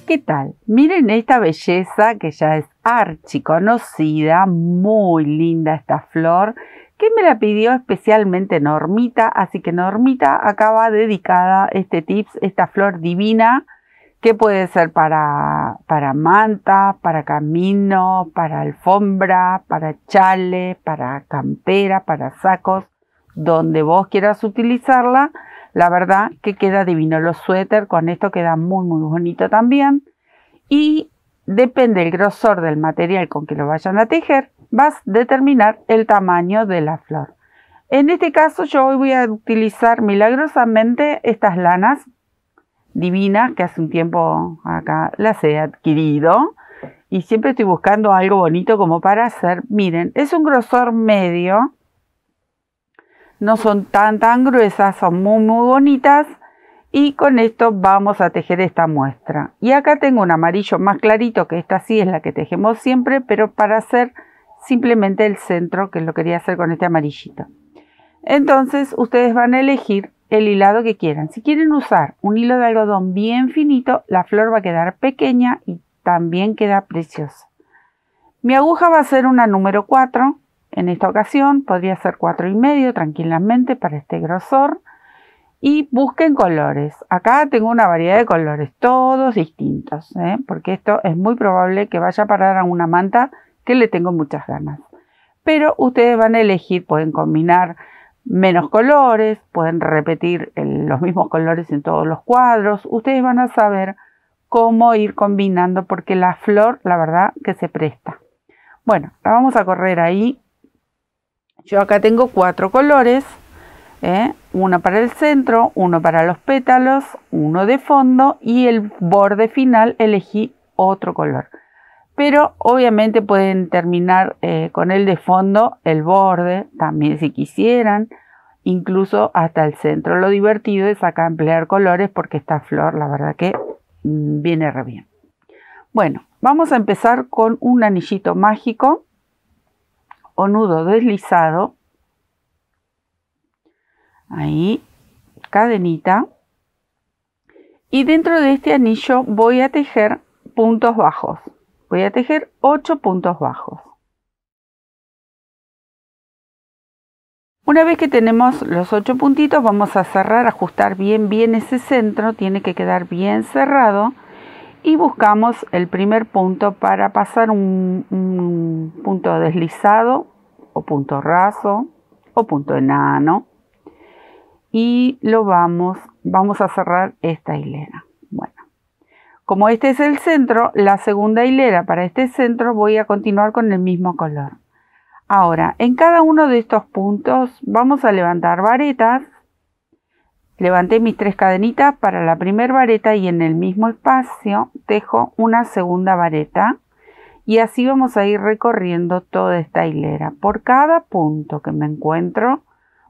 ¿Qué tal? Miren esta belleza que ya es archiconocida, muy linda esta flor, que me la pidió especialmente Normita, así que Normita acá va dedicada este tips, esta flor divina, que puede ser para manta, para camino, para alfombra, para chale, para campera, para sacos, donde vos quieras utilizarla. La verdad que queda divino. Los suéter con esto queda muy bonito también. Y depende del grosor del material con que lo vayan a tejer, vas a determinar el tamaño de la flor. En este caso yo hoy voy a utilizar milagrosamente estas lanas divinas que hace un tiempo acá las he adquirido. Y siempre estoy buscando algo bonito como para hacer. Miren, es un grosor medio. No son tan gruesas, son muy bonitas. Y con esto vamos a tejer esta muestra. Y acá tengo un amarillo más clarito, que esta sí es la que tejemos siempre, pero para hacer simplemente el centro, que lo quería hacer con este amarillito. Entonces ustedes van a elegir el hilado que quieran. Si quieren usar un hilo de algodón bien finito, la flor va a quedar pequeña y también queda preciosa. Mi aguja va a ser una número 4. En esta ocasión podría ser 4,5 tranquilamente para este grosor. Y busquen colores. Acá tengo una variedad de colores, todos distintos, porque esto es muy probable que vaya a parar a una manta que le tengo muchas ganas. Pero ustedes van a elegir, pueden combinar menos colores, pueden repetir los mismos colores en todos los cuadros. Ustedes van a saber cómo ir combinando porque la flor, la verdad, que se presta. Bueno, la vamos a correr ahí. Yo acá tengo 4 colores. Uno para el centro, uno para los pétalos, uno de fondo y el borde final elegí otro color. Pero obviamente pueden terminar con el de fondo, el borde también si quisieran, incluso hasta el centro. Lo divertido es acá emplear colores porque esta flor la verdad que viene re bien. Bueno, vamos a empezar con un anillito mágico o nudo deslizado. Ahí, cadenita. Y dentro de este anillo voy a tejer puntos bajos. Voy a tejer 8 puntos bajos. Una vez que tenemos los 8 puntitos, vamos a cerrar, ajustar bien ese centro. Tiene que quedar bien cerrado. Y buscamos el primer punto para pasar un punto deslizado, o punto raso, o punto enano. Y lo vamos a cerrar esta hilera. Bueno, como este es el centro, la segunda hilera para este centro voy a continuar con el mismo color. Ahora, en cada uno de estos puntos vamos a levantar varetas. Levanté mis 3 cadenitas para la primera vareta y en el mismo espacio tejo una segunda vareta. Y así vamos a ir recorriendo toda esta hilera. Por cada punto que me encuentro,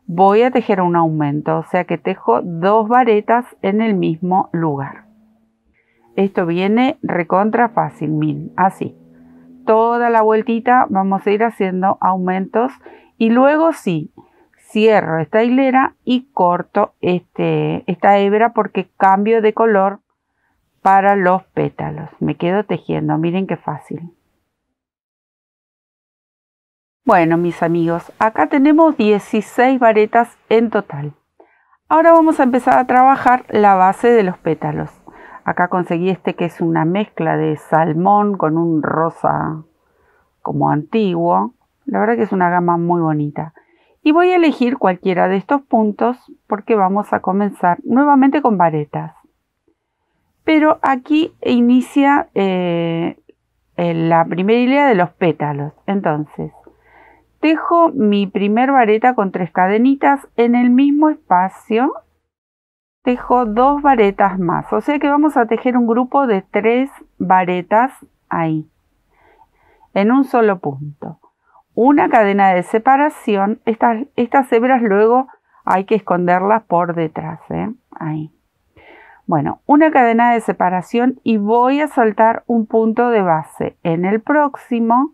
voy a tejer un aumento, o sea que tejo 2 varetas en el mismo lugar. Esto viene recontra fácil, miren, así. Toda la vueltita vamos a ir haciendo aumentos y luego sí, cierro esta hilera y corto esta hebra porque cambio de color para los pétalos. Me quedo tejiendo, miren qué fácil. Bueno, mis amigos, acá tenemos 16 varetas en total. Ahora vamos a empezar a trabajar la base de los pétalos. Acá conseguí que es una mezcla de salmón con un rosa como antiguo. La verdad que es una gama muy bonita. Y voy a elegir cualquiera de estos puntos porque vamos a comenzar nuevamente con varetas. Pero aquí inicia la primera hilera de los pétalos. Entonces, tejo mi primer vareta con 3 cadenitas en el mismo espacio. Tejo 2 varetas más, o sea que vamos a tejer un grupo de 3 varetas ahí, en un solo punto. Una cadena de separación, estas hebras luego hay que esconderlas por detrás, ahí. Bueno, una cadena de separación y voy a saltar un punto de base. En el próximo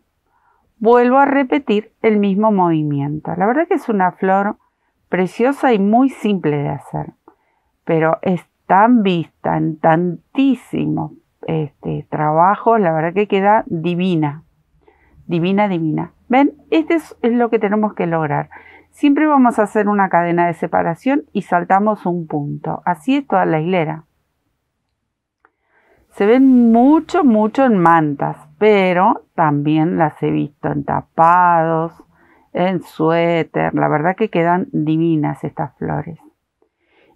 vuelvo a repetir el mismo movimiento. La verdad que es una flor preciosa y muy simple de hacer. Pero es tan vista en tantísimos trabajos, la verdad que queda divina, divina, divina. ¿Ven? Este es lo que tenemos que lograr. Siempre vamos a hacer una cadena de separación y saltamos un punto. Así es toda la hilera. Se ven mucho en mantas, pero también las he visto en tapados, en suéter. La verdad que quedan divinas estas flores.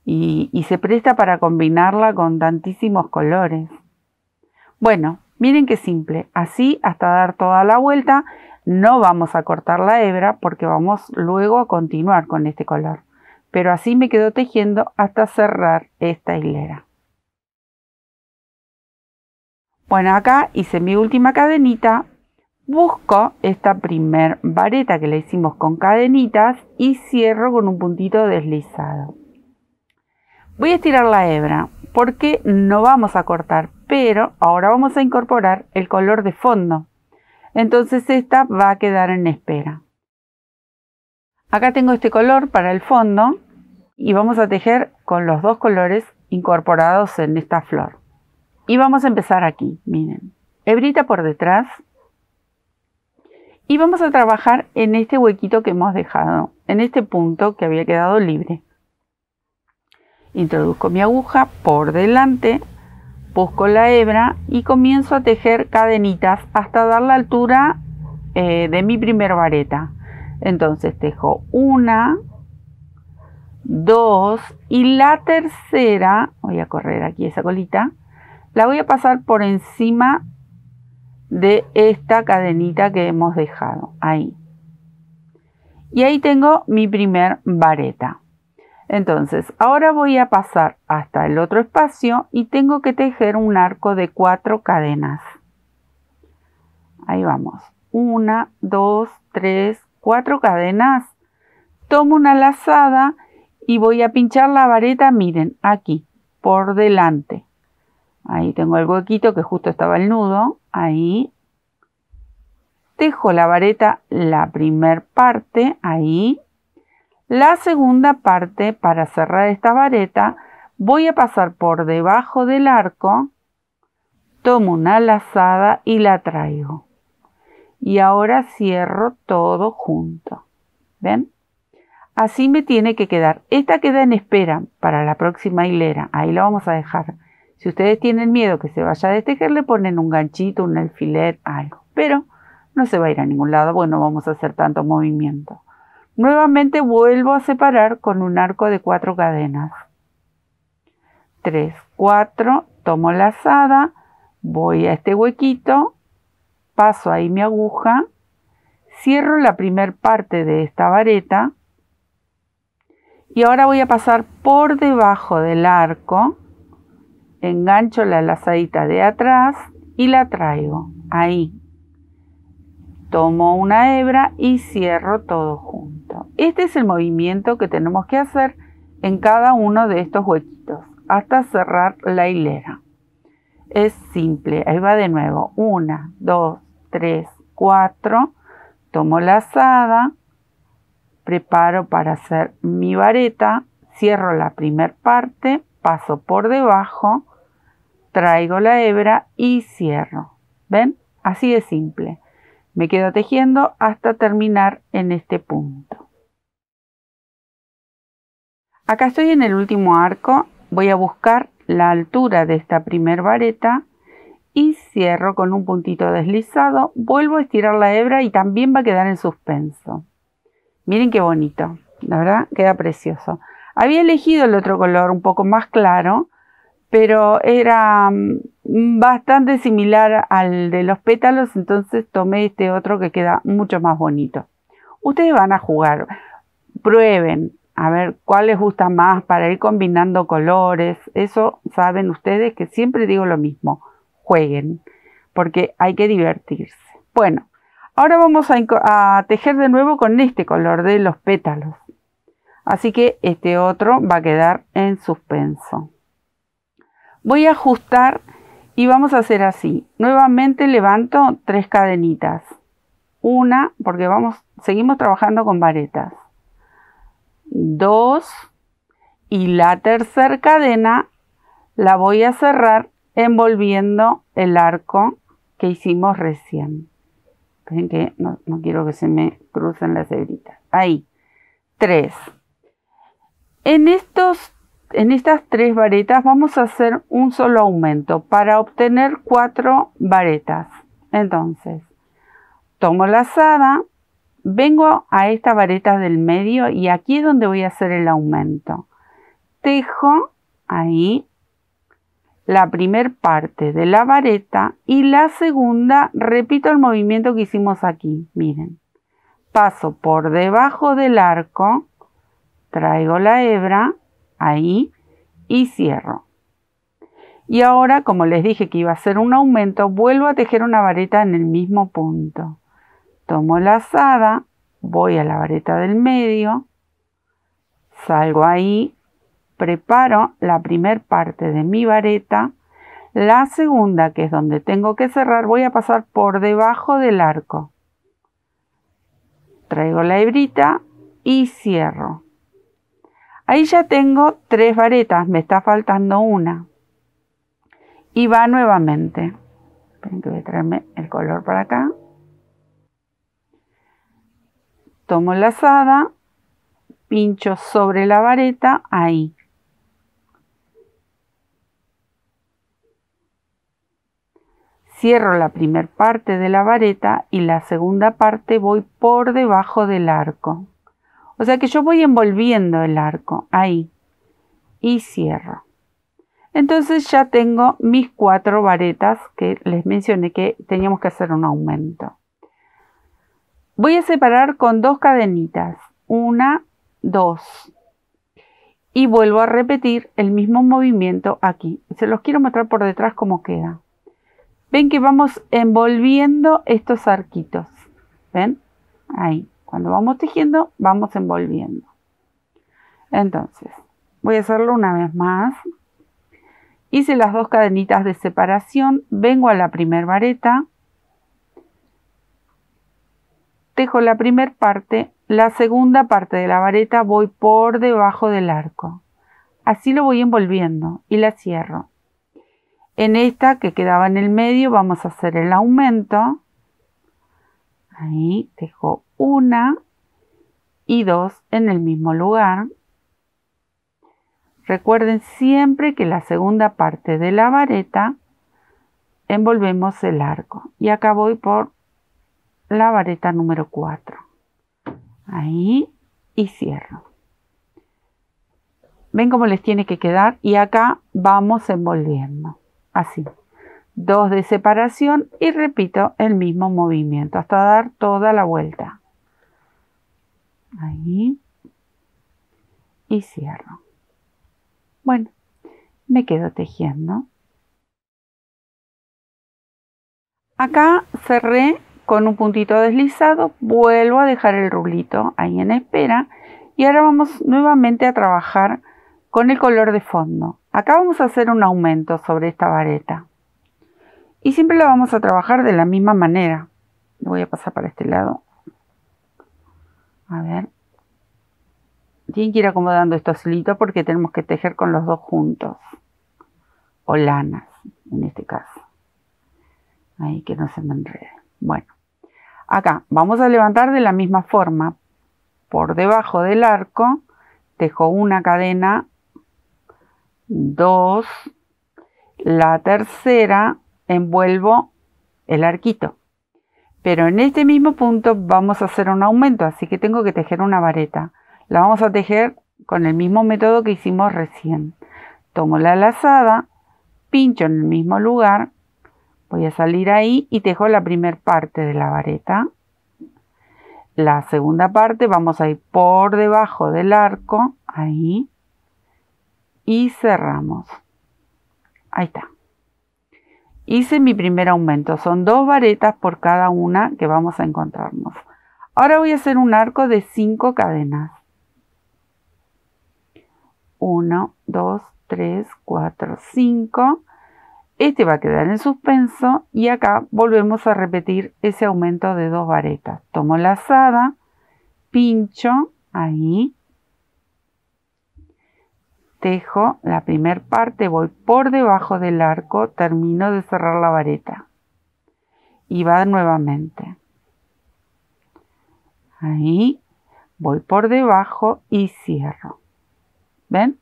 Y se presta para combinarla con tantísimos colores. Bueno, miren qué simple. Así hasta dar toda la vuelta. No vamos a cortar la hebra porque vamos luego a continuar con este color. Pero así me quedo tejiendo hasta cerrar esta hilera. Bueno, acá hice mi última cadenita. Busco esta primer vareta que la hicimos con cadenitas y cierro con un puntito deslizado. Voy a estirar la hebra porque no vamos a cortar, pero ahora vamos a incorporar el color de fondo. Entonces esta va a quedar en espera. Acá tengo este color para el fondo y vamos a tejer con los dos colores incorporados en esta flor. Y vamos a empezar aquí, miren, hebrita por detrás. Y vamos a trabajar en este huequito que hemos dejado, en este punto que había quedado libre. Introduzco mi aguja por delante, busco la hebra y comienzo a tejer cadenitas hasta dar la altura de mi primer vareta. Entonces tejo una, dos y la tercera, voy a correr aquí esa colita, la voy a pasar por encima de esta cadenita que hemos dejado ahí. Y ahí tengo mi primer vareta. Entonces, ahora voy a pasar hasta el otro espacio y tengo que tejer un arco de 4 cadenas. Ahí vamos. 1, 2, 3, 4 cadenas. Tomo una lazada y voy a pinchar la vareta, miren, aquí, por delante. Ahí tengo el huequito que justo estaba el nudo. Ahí. Tejo la vareta, la primer parte, ahí. La segunda parte, para cerrar esta vareta, voy a pasar por debajo del arco, tomo una lazada y la traigo. Y ahora cierro todo junto. ¿Ven? Así me tiene que quedar. Esta queda en espera para la próxima hilera. Ahí la vamos a dejar. Si ustedes tienen miedo que se vaya a destejer, le ponen un ganchito, un alfiler, algo. Pero no se va a ir a ningún lado. Bueno, vamos a hacer tanto movimiento. Nuevamente vuelvo a separar con un arco de 4 cadenas. 3, 4, tomo lazada, voy a este huequito, paso ahí mi aguja, cierro la primer parte de esta vareta y ahora voy a pasar por debajo del arco, engancho la lazadita de atrás y la traigo ahí. Tomo una hebra y cierro todo junto. Este es el movimiento que tenemos que hacer en cada uno de estos huequitos hasta cerrar la hilera. Es simple, ahí va de nuevo. 1, 2, 3, 4. Tomo lazada, preparo para hacer mi vareta, cierro la primer parte, paso por debajo, traigo la hebra y cierro. ¿Ven? Así de simple. Me quedo tejiendo hasta terminar en este punto. Acá estoy en el último arco. Voy a buscar la altura de esta primer vareta y cierro con un puntito deslizado. Vuelvo a estirar la hebra y también va a quedar en suspenso. Miren qué bonito. La verdad, queda precioso. Había elegido el otro color un poco más claro, pero era bastante similar al de los pétalos, entonces tomé este otro que queda mucho más bonito. Ustedes van a jugar, prueben, a ver cuál les gusta más para ir combinando colores. Eso saben ustedes que siempre digo lo mismo, jueguen, porque hay que divertirse. Bueno, ahora vamos a tejer de nuevo con este color de los pétalos. Así que este otro va a quedar en suspenso. Voy a ajustar y vamos a hacer así. Nuevamente levanto 3 cadenitas. Una, porque seguimos trabajando con varetas. 2 y la tercera cadena la voy a cerrar envolviendo el arco que hicimos recién. Ven que no quiero que se me crucen las hebritas. Ahí, 3. En estas 3 varetas vamos a hacer un solo aumento para obtener 4 varetas. Entonces, tomo la lazada, vengo a esta vareta del medio y aquí es donde voy a hacer el aumento. Tejo ahí la primera parte de la vareta y la segunda repito el movimiento que hicimos aquí. Miren, paso por debajo del arco, traigo la hebra ahí y cierro. Y ahora, como les dije que iba a hacer un aumento, vuelvo a tejer una vareta en el mismo punto. Tomo la lazada, voy a la vareta del medio, salgo ahí, preparo la primera parte de mi vareta, la segunda, que es donde tengo que cerrar, voy a pasar por debajo del arco. Traigo la hebrita y cierro. Ahí ya tengo 3 varetas, me está faltando una. Y va nuevamente. Esperen que voy a traerme el color para acá. Tomo la lazada, pincho sobre la vareta, ahí. Cierro la primera parte de la vareta y la segunda parte voy por debajo del arco. O sea que yo voy envolviendo el arco, ahí. Y cierro. Entonces ya tengo mis 4 varetas que les mencioné que teníamos que hacer un aumento. Voy a separar con 2 cadenitas. 1, 2. Y vuelvo a repetir el mismo movimiento aquí. Se los quiero mostrar por detrás cómo queda. Ven que vamos envolviendo estos arquitos. ¿Ven? Ahí. Cuando vamos tejiendo, vamos envolviendo. Entonces, voy a hacerlo una vez más. Hice las 2 cadenitas de separación. Vengo a la primera vareta. Tejo la primera parte. La segunda parte de la vareta voy por debajo del arco. Así lo voy envolviendo y la cierro. En esta que quedaba en el medio vamos a hacer el aumento. Ahí tejo 1 y 2 en el mismo lugar. Recuerden siempre que la segunda parte de la vareta envolvemos el arco. Y acá voy por la vareta número 4. Ahí y cierro. Ven cómo les tiene que quedar y acá vamos envolviendo. Así, 2 de separación y repito el mismo movimiento hasta dar toda la vuelta. Ahí y cierro. Bueno, me quedo tejiendo. Acá cerré con un puntito deslizado, vuelvo a dejar el rulito ahí en espera y ahora vamos nuevamente a trabajar con el color de fondo. Acá vamos a hacer un aumento sobre esta vareta y siempre la vamos a trabajar de la misma manera. Voy a pasar para este lado. A ver, tienen que ir acomodando estos hilitos porque tenemos que tejer con los dos juntos, o lanas en este caso. Ahí que no se me enrede. Bueno, acá vamos a levantar de la misma forma. Por debajo del arco tejo una cadena, 2, la tercera envuelvo el arquito. Pero en este mismo punto vamos a hacer un aumento, así que tengo que tejer una vareta. La vamos a tejer con el mismo método que hicimos recién. Tomo la lazada, pincho en el mismo lugar, voy a salir ahí y tejo la primera parte de la vareta. La segunda parte vamos a ir por debajo del arco, ahí, y cerramos. Ahí está. Hice mi primer aumento, son 2 varetas por cada una que vamos a encontrarnos. Ahora voy a hacer un arco de 5 cadenas. 1, 2, 3, 4, 5. Este va a quedar en suspenso y acá volvemos a repetir ese aumento de 2 varetas. Tomo la lazada, pincho ahí, tejo la primera parte, voy por debajo del arco, termino de cerrar la vareta y va nuevamente. Ahí voy por debajo y cierro. ¿Ven?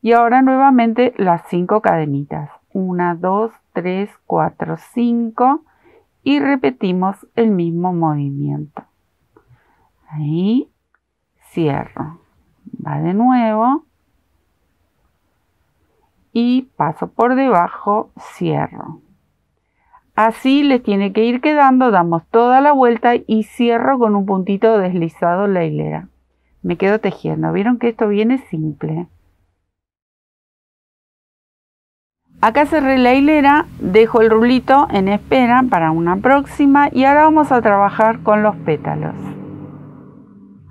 Y ahora nuevamente las 5 cadenitas. 1, 2, 3, 4, 5 y repetimos el mismo movimiento. Ahí cierro. Va de nuevo. Y paso por debajo, cierro. Así les tiene que ir quedando, damos toda la vuelta y cierro con un puntito deslizado la hilera. Me quedo tejiendo. ¿Vieron que esto viene simple? Acá cerré la hilera, dejo el rulito en espera para una próxima y ahora vamos a trabajar con los pétalos.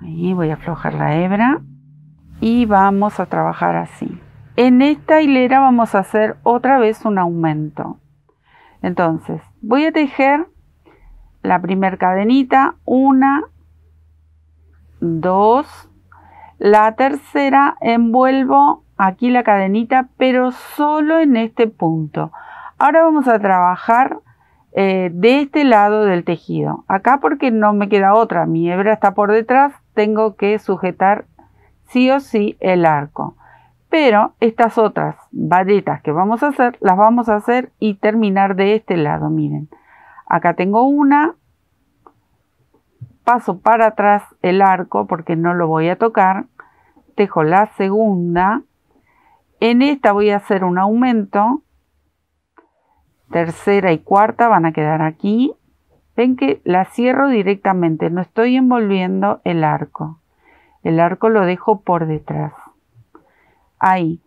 Ahí voy a aflojar la hebra y vamos a trabajar así. En esta hilera vamos a hacer otra vez un aumento. Entonces voy a tejer la primera cadenita, 1, 2, la tercera envuelvo aquí la cadenita, pero solo en este punto. Ahora vamos a trabajar de este lado del tejido. Acá porque no me queda otra, mi hebra está por detrás, tengo que sujetar sí o sí el arco. Pero estas otras varetas que vamos a hacer, las vamos a hacer y terminar de este lado. Miren, acá tengo una, paso para atrás el arco porque no lo voy a tocar, tejo la segunda, en esta voy a hacer un aumento, tercera y cuarta van a quedar aquí. Ven que la cierro directamente, no estoy envolviendo el arco lo dejo por detrás. Ahí.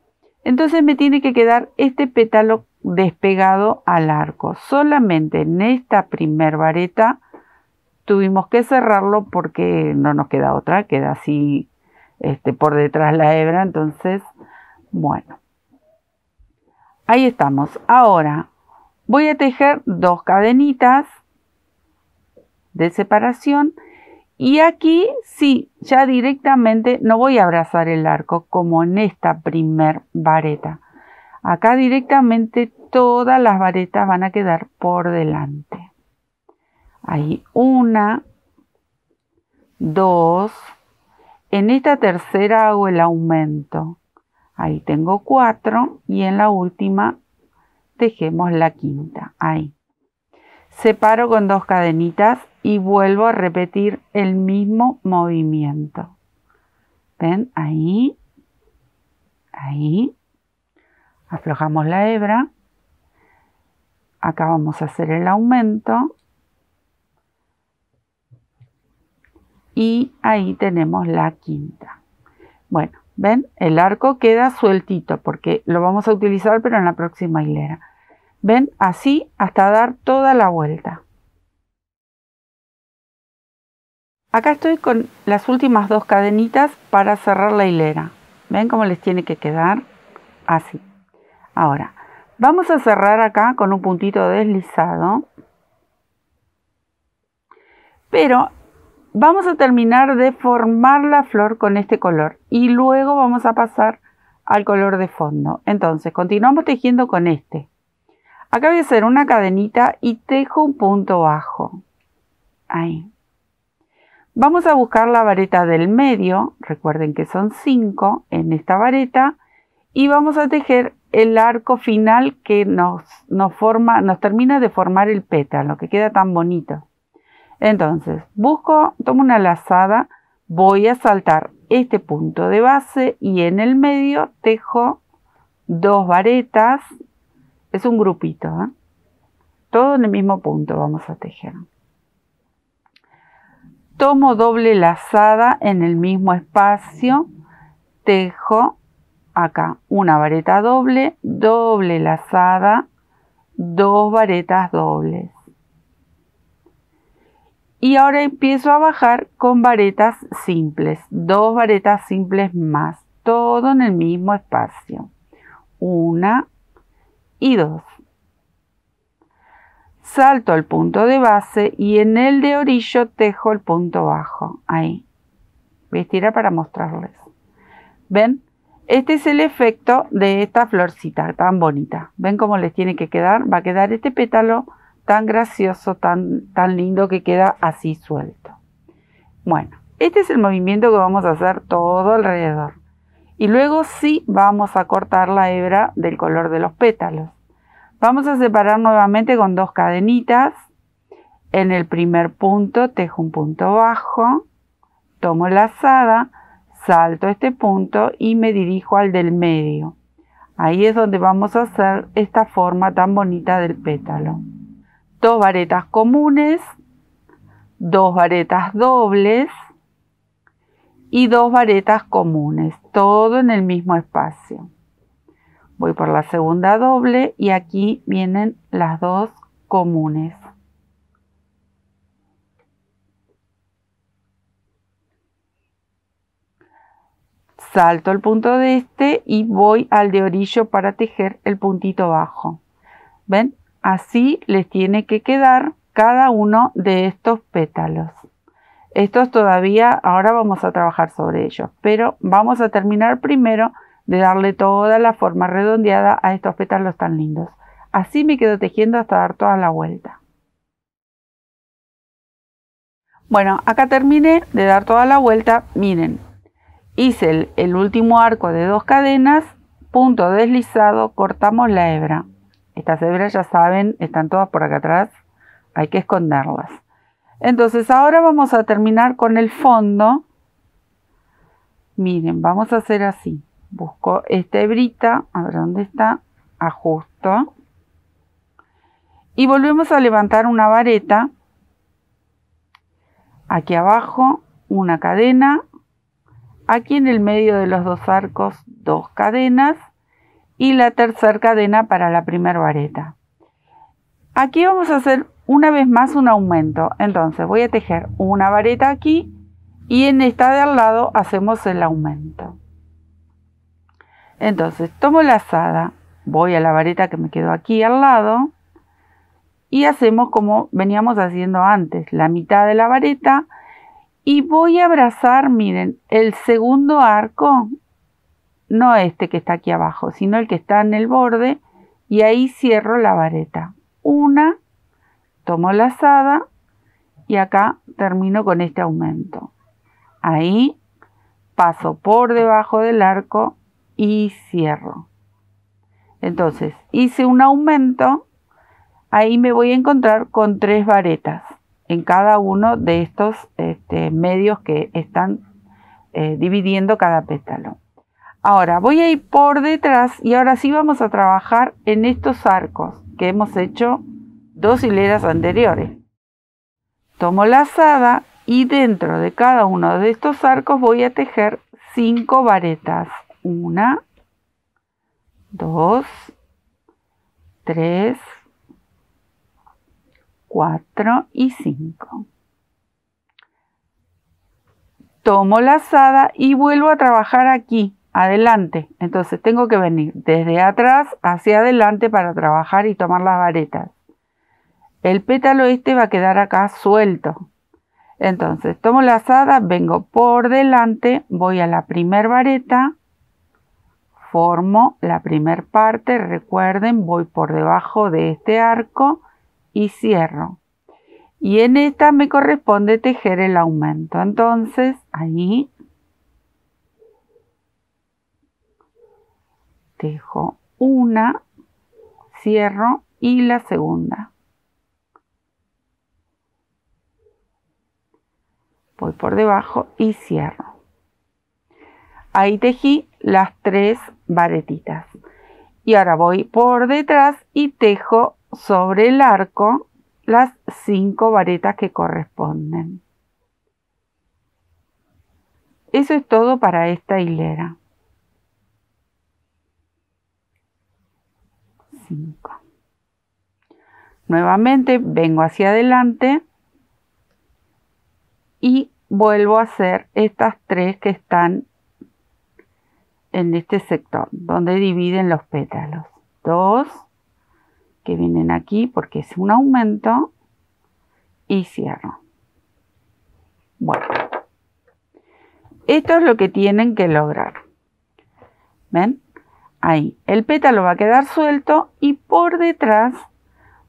Entonces me tiene que quedar este pétalo despegado al arco. Solamente en esta primer vareta tuvimos que cerrarlo porque no nos queda otra, queda así por detrás la hebra. Entonces, bueno, ahí estamos. Ahora voy a tejer 2 cadenitas de separación. Y aquí sí, ya directamente no voy a abrazar el arco como en esta primer vareta. Acá directamente todas las varetas van a quedar por delante. Ahí 1, 2. En esta tercera hago el aumento. Ahí tengo 4 y en la última tejemos la quinta. Ahí. Separo con 2 cadenitas y vuelvo a repetir el mismo movimiento. ¿Ven? Ahí. Ahí. Aflojamos la hebra. Acá vamos a hacer el aumento. Y ahí tenemos la quinta. Bueno, ¿ven? El arco queda sueltito porque lo vamos a utilizar pero en la próxima hilera. ¿Ven? Así hasta dar toda la vuelta. Acá estoy con las últimas 2 cadenitas para cerrar la hilera. ¿Ven cómo les tiene que quedar? Así. Ahora, vamos a cerrar acá con un puntito deslizado. Pero vamos a terminar de formar la flor con este color. Y luego vamos a pasar al color de fondo. Entonces, continuamos tejiendo con este. Acá voy a hacer una cadenita y tejo un punto bajo. Ahí. Vamos a buscar la vareta del medio, recuerden que son 5 en esta vareta, y vamos a tejer el arco final que nos termina de formar el pétalo, que queda tan bonito. Entonces, tomo una lazada, voy a saltar este punto de base y en el medio tejo 2 varetas. Es un grupito, ¿eh? Todo en el mismo punto vamos a tejer. Tomo doble lazada en el mismo espacio, tejo acá una vareta doble, doble lazada, 2 varetas dobles. Y ahora empiezo a bajar con varetas simples, 2 varetas simples más, todo en el mismo espacio. 1 y 2. Salto al punto de base y en el de orillo tejo el punto bajo. Ahí. Voy a estirar para mostrarles. ¿Ven? Este es el efecto de esta florcita tan bonita. ¿Ven cómo les tiene que quedar? Va a quedar este pétalo tan gracioso, tan lindo, que queda así suelto. Bueno, este es el movimiento que vamos a hacer todo alrededor. Y luego sí vamos a cortar la hebra del color de los pétalos. Vamos a separar nuevamente con 2 cadenitas. En el primer punto tejo un punto bajo, tomo lazada, salto este punto y me dirijo al del medio. Ahí es donde vamos a hacer esta forma tan bonita del pétalo. 2 varetas comunes, 2 varetas dobles y 2 varetas comunes, todo en el mismo espacio. Voy por la segunda doble y aquí vienen las 2 comunes. Salto el punto de este y voy al de orillo para tejer el puntito bajo. ¿Ven? Así les tiene que quedar cada uno de estos pétalos. Estos todavía, ahora vamos a trabajar sobre ellos, pero vamos a terminar primero de darle toda la forma redondeada a estos pétalos tan lindos. Así me quedo tejiendo hasta dar toda la vuelta. Bueno, acá terminé de dar toda la vuelta. Miren, hice el último arco de 2 cadenas, punto deslizado, cortamos la hebra. Estas hebras ya saben, están todas por acá atrás, hay que esconderlas. Entonces ahora vamos a terminar con el fondo. Miren, vamos a hacer así. Busco esta hebrita, a ver dónde está, ajusto. Y volvemos a levantar una vareta. Aquí abajo, una cadena. Aquí en el medio de los 2 arcos, 2 cadenas. Y la tercera cadena para la primera vareta. Aquí vamos a hacer una vez más un aumento. Entonces voy a tejer una vareta aquí y en esta de al lado hacemos el aumento. Entonces tomo lazada, voy a la vareta que me quedó aquí al lado y hacemos como veníamos haciendo antes, la mitad de la vareta, y voy a abrazar, miren, el segundo arco, no este que está aquí abajo, sino el que está en el borde, y ahí cierro la vareta. Una, tomo lazada y acá termino con este aumento. Ahí paso por debajo del arco y cierro. Entonces hice un aumento, ahí me voy a encontrar con 3 varetas en cada uno de estos medios que están dividiendo cada pétalo. Ahora voy a ir por detrás y ahora sí vamos a trabajar en estos arcos que hemos hecho 2 hileras anteriores. Tomo lazada y dentro de cada uno de estos arcos voy a tejer 5 varetas. 1, 2, 3, 4 y 5. Tomo lazada y vuelvo a trabajar aquí, adelante. Entonces tengo que venir desde atrás hacia adelante para trabajar y tomar las varetas. El pétalo este va a quedar acá suelto. Entonces tomo lazada, vengo por delante, voy a la primer vareta, formo la primer parte, recuerden, voy por debajo de este arco y cierro. Y en esta me corresponde tejer el aumento. Entonces ahí tejo una, cierro y la segunda. Voy por debajo y cierro. Ahí tejí las 3 varetitas. Y ahora voy por detrás y tejo sobre el arco las 5 varetas que corresponden. Eso es todo para esta hilera. 5. Nuevamente vengo hacia adelante y vuelvo a hacer estas 3 que están en este sector donde dividen los pétalos. 2 que vienen aquí porque es un aumento y cierro. Bueno, esto es lo que tienen que lograr. ¿Ven? Ahí. El pétalo va a quedar suelto y por detrás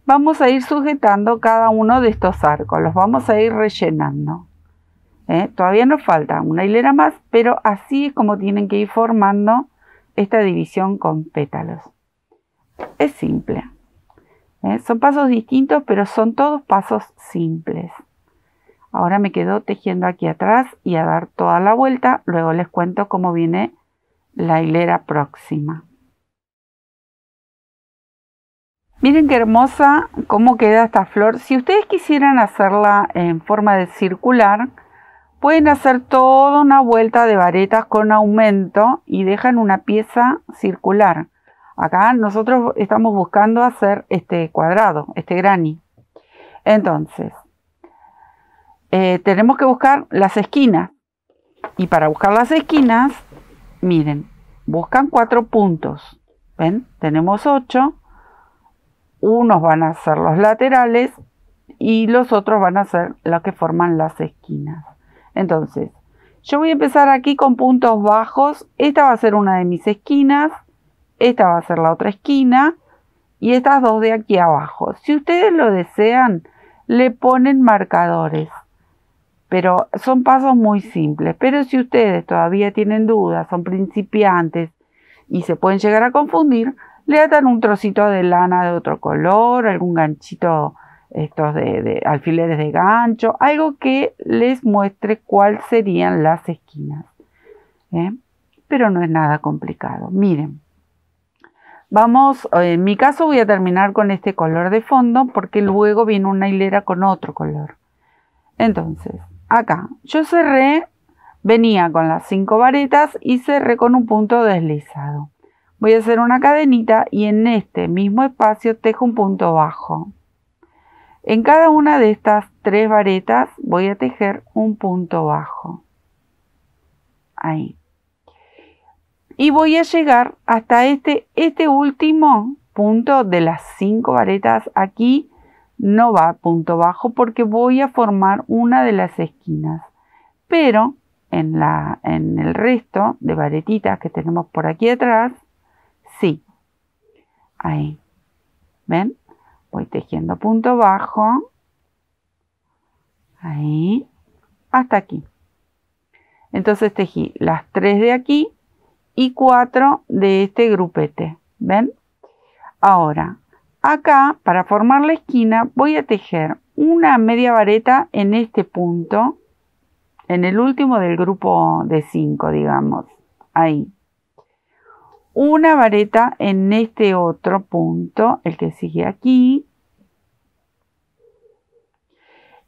vamos a ir sujetando cada uno de estos arcos. Los vamos a ir rellenando. Todavía nos falta una hilera más, pero así es como tienen que ir formando esta división con pétalos. Es simple. Son pasos distintos, pero son todos pasos simples. Ahora me quedo tejiendo aquí atrás y a dar toda la vuelta. Luego les cuento cómo viene la hilera próxima. Miren qué hermosa cómo queda esta flor. Si ustedes quisieran hacerla en forma de circular, pueden hacer toda una vuelta de varetas con aumento y dejan una pieza circular. Acá nosotros estamos buscando hacer este cuadrado, este granny. Entonces, tenemos que buscar las esquinas. Y para buscar las esquinas, miren, buscan 4 puntos. ¿Ven? Tenemos 8. Unos van a ser los laterales y los otros van a ser los que forman las esquinas. Entonces, yo voy a empezar aquí con puntos bajos. Esta va a ser una de mis esquinas. Esta va a ser la otra esquina. Y estas dos de aquí abajo. Si ustedes lo desean, le ponen marcadores. Pero son pasos muy simples. Pero si ustedes todavía tienen dudas, son principiantes y se pueden llegar a confundir, le atan un trocito de lana de otro color, algún ganchito, estos de alfileres de gancho, algo que les muestre cuáles serían las esquinas. Pero no es nada complicado. Miren, vamos, en mi caso voy a terminar con este color de fondo porque luego viene una hilera con otro color. Entonces, acá yo cerré, venía con las 5 varetas y cerré con un punto deslizado. Voy a hacer una cadenita y en este mismo espacio tejo un punto bajo. En cada una de estas 3 varetas voy a tejer un punto bajo. Ahí. Y voy a llegar hasta este último punto de las 5 varetas. Aquí no va punto bajo porque voy a formar una de las esquinas. Pero en el resto de varetitas que tenemos por aquí atrás, sí. Ahí. ¿Ven? Voy tejiendo punto bajo. Ahí. Hasta aquí. Entonces tejí las 3 de aquí y 4 de este grupete. ¿Ven? Ahora, acá, para formar la esquina, voy a tejer una media vareta en este punto. En el último del grupo de 5, digamos. Ahí. Una vareta en este otro punto, el que sigue aquí.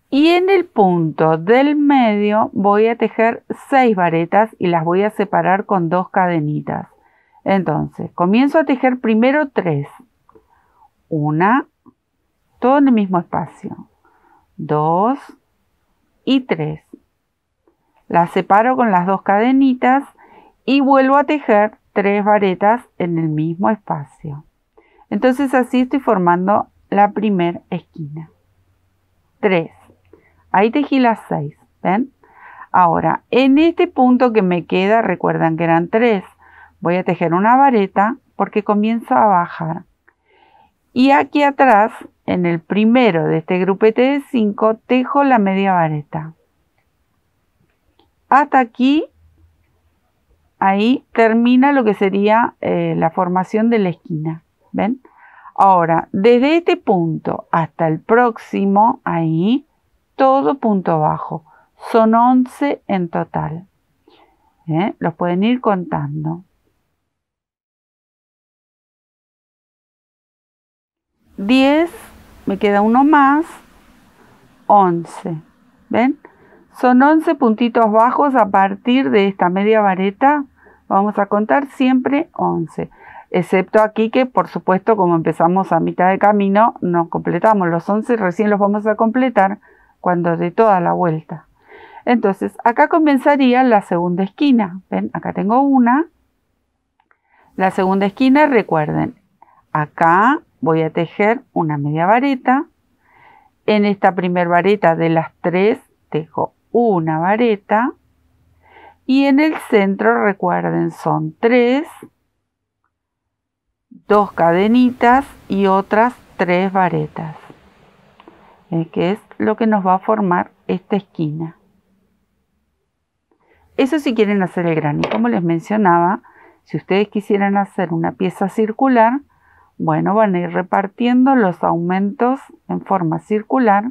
Y en el punto del medio voy a tejer 6 varetas y las voy a separar con 2 cadenitas. Entonces, comienzo a tejer primero 3. Una, todo en el mismo espacio. 2 y 3. Las separo con las 2 cadenitas y vuelvo a tejer 3 varetas en el mismo espacio. Entonces así estoy formando la primera esquina. 3. Ahí tejí las 6. ¿Ven? Ahora, en este punto que me queda, recuerdan que eran 3, voy a tejer una vareta porque comienzo a bajar. Y aquí atrás, en el primero de este grupete de 5, tejo la media vareta. Hasta aquí. Ahí termina lo que sería la formación de la esquina. ¿Ven? Ahora, desde este punto hasta el próximo, ahí, todo punto bajo. Son 11 en total. Los pueden ir contando. 10, me queda uno más. 11. ¿Ven? Son 11 puntitos bajos a partir de esta media vareta. Vamos a contar siempre 11. Excepto aquí que, por supuesto, como empezamos a mitad de camino, no completamos los 11. Recién los vamos a completar cuando dé toda la vuelta. Entonces, acá comenzaría la segunda esquina. ¿Ven? Acá tengo una. La segunda esquina, recuerden, acá voy a tejer una media vareta. En esta primera vareta de las 3 tejo una vareta y en el centro, recuerden, son 3 2 cadenitas y otras 3 varetas, que es lo que nos va a formar esta esquina. Eso si quieren hacer el granny. Como les mencionaba, si ustedes quisieran hacer una pieza circular, bueno, van a ir repartiendo los aumentos en forma circular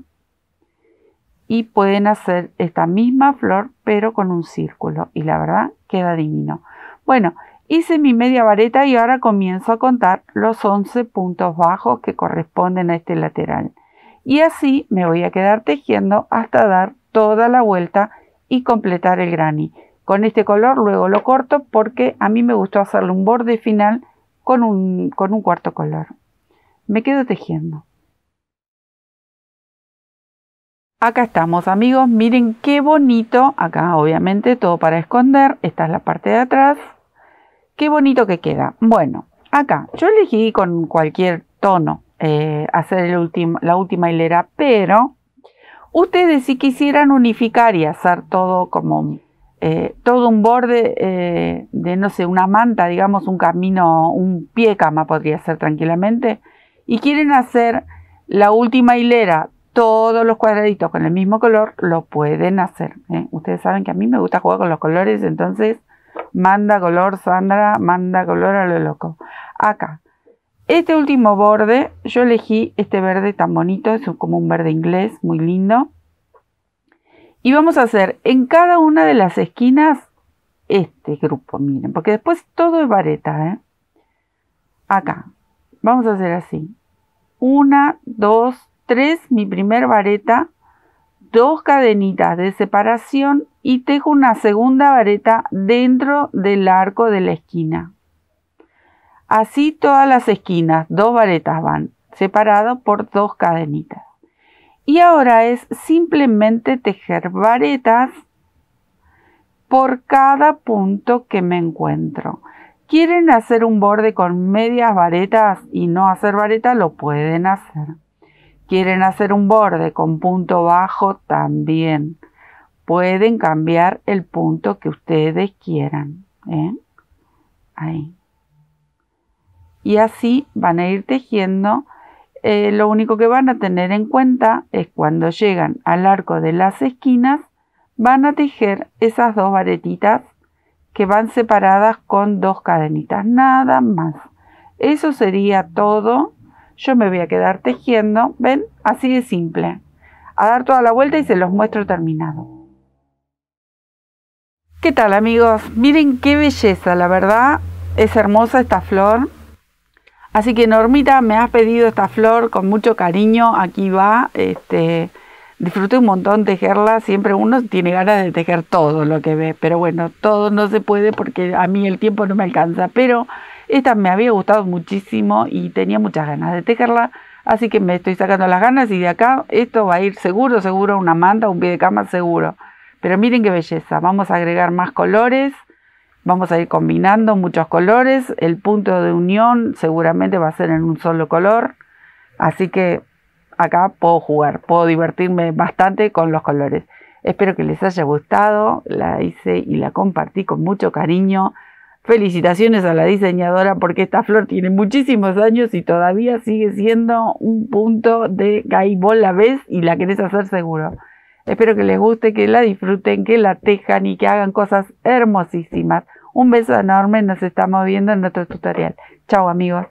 y pueden hacer esta misma flor pero con un círculo, y la verdad queda divino. Bueno, hice mi media vareta y ahora comienzo a contar los 11 puntos bajos que corresponden a este lateral, y así me voy a quedar tejiendo hasta dar toda la vuelta y completar el granny. Con este color luego lo corto porque a mí me gustó hacerle un borde final con un cuarto color. Me quedo tejiendo. Acá estamos, amigos, miren qué bonito. Acá obviamente todo para esconder, esta es la parte de atrás. Qué bonito que queda. Bueno, acá yo elegí con cualquier tono hacer la última hilera, pero ustedes si quisieran unificar y hacer todo como todo un borde de, no sé, una manta, digamos, un camino, un pie cama podría ser tranquilamente, y quieren hacer la última hilera, todos los cuadraditos con el mismo color, lo pueden hacer. Ustedes saben que a mí me gusta jugar con los colores, entonces manda color, Sandra, manda color a lo loco. Acá, este último borde, yo elegí este verde tan bonito, es como un verde inglés, muy lindo. Y vamos a hacer en cada una de las esquinas este grupo, miren, porque después todo es vareta, Acá, vamos a hacer así. 1, 2, 3, mi primer vareta, 2 cadenitas de separación y tejo una segunda vareta dentro del arco de la esquina. Así todas las esquinas, 2 varetas van separadas por 2 cadenitas. Y ahora es simplemente tejer varetas por cada punto que me encuentro. ¿Quieren hacer un borde con medias varetas y no hacer vareta? Lo pueden hacer. ¿Quieren hacer un borde con punto bajo? También. Pueden cambiar el punto que ustedes quieran. Ahí. Y así van a ir tejiendo. Lo único que van a tener en cuenta es cuando llegan al arco de las esquinas, van a tejer esas 2 varetitas que van separadas con 2 cadenitas, nada más. Eso sería todo. Yo me voy a quedar tejiendo, ¿ven? Así de simple. A dar toda la vuelta y se los muestro terminado. ¿Qué tal, amigos? Miren qué belleza, la verdad es hermosa esta flor. Así que Normita me has pedido esta flor con mucho cariño, aquí va, disfruté un montón tejerla, siempre uno tiene ganas de tejer todo lo que ve, pero bueno, todo no se puede porque a mí el tiempo no me alcanza, pero esta me había gustado muchísimo y tenía muchas ganas de tejerla, así que me estoy sacando las ganas y de acá esto va a ir seguro, una manta, un pie de cama seguro. Pero miren qué belleza, vamos a agregar más colores. Vamos a ir combinando muchos colores. El punto de unión seguramente va a ser en un solo color. Así que acá puedo jugar, puedo divertirme bastante con los colores. Espero que les haya gustado. La hice y la compartí con mucho cariño. Felicitaciones a la diseñadora porque esta flor tiene muchísimos años y todavía sigue siendo un punto de que vos la ves y la querés hacer seguro. Espero que les guste, que la disfruten, que la tejan y que hagan cosas hermosísimas. Un beso enorme, nos estamos viendo en otro tutorial. Chao, amigos.